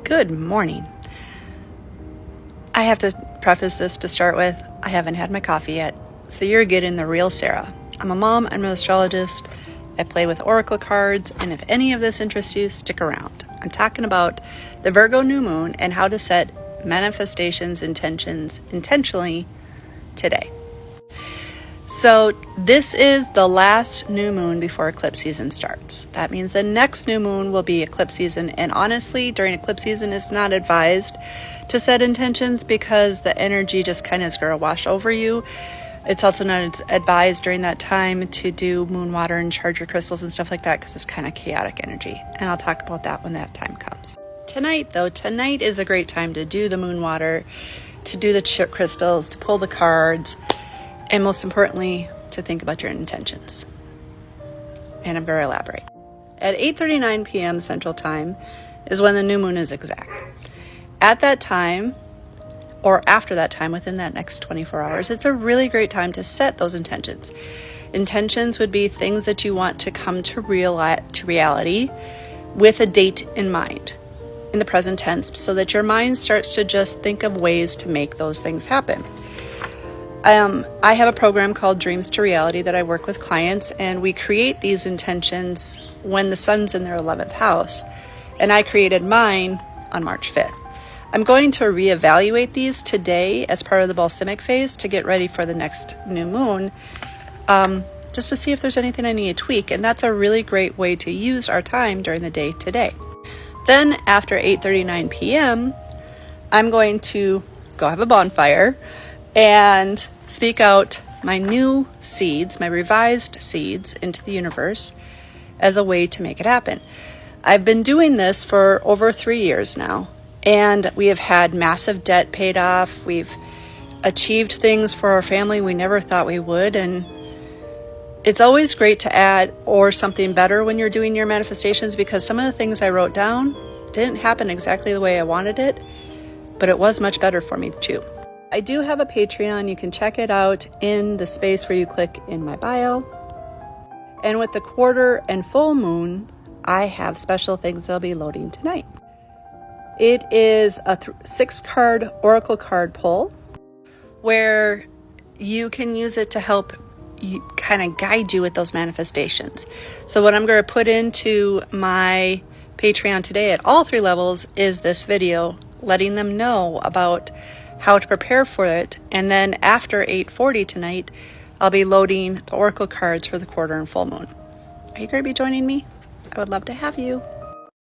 Good morning. I have to preface this to start with, I haven't had my coffee yet, so you're getting the real Sarah. I'm a mom, I'm an astrologist, I play with oracle cards, and if any of this interests you, stick around. I'm talking about the Virgo New Moon and how to set manifestations, intentions intentionally today. So this is the last new moon before eclipse season starts. That means the next new moon will be eclipse season. And honestly, during eclipse season, it's not advised to set intentions because the energy just kind of is going to wash over you. It's also not advised during that time to do moon water and charge your crystals and stuff like that because it's kind of chaotic energy. And I'll talk about that when that time comes. Tonight is a great time to do the moon water, to do the chip crystals, to pull the cards, and most importantly, to think about your intentions. And I'm going to elaborate. At 8:39 p.m. Central Time is when the new moon is exact. At that time, or after that time, within that next 24 hours, it's a really great time to set those intentions. Intentions would be things that you want to come to reality with a date in mind, in the present tense, so that your mind starts to just think of ways to make those things happen. I have a program called Dreams to Reality that I work with clients, and we create these intentions when the sun's in their 11th house. And I created mine on March 5th. I'm going to reevaluate these today as part of the balsamic phase to get ready for the next new moon, just to see if there's anything I need to tweak. And that's a really great way to use our time during the day today. Then after 8:39 p.m., I'm going to go have a bonfire and speak out my new seeds, my revised seeds into the universe as a way to make it happen. I've been doing this for over 3 years now, and we have had massive debt paid off. We've achieved things for our family we never thought we would, and it's always great to add or something better when you're doing your manifestations, because some of the things I wrote down didn't happen exactly the way I wanted it, but it was much better for me too. I do have a Patreon. You can check it out in the space where you click in my bio. And with the quarter and full moon, I have special things that'll be loading tonight. It is a 6-card oracle card pull where you can use it to help you kind of guide you with those manifestations. So what I'm going to put into my Patreon today at all 3 levels is this video letting them know about how to prepare for it. And then after 8:40 tonight, I'll be loading the oracle cards for the quarter and full moon. Are you going to be joining me? I would love to have you.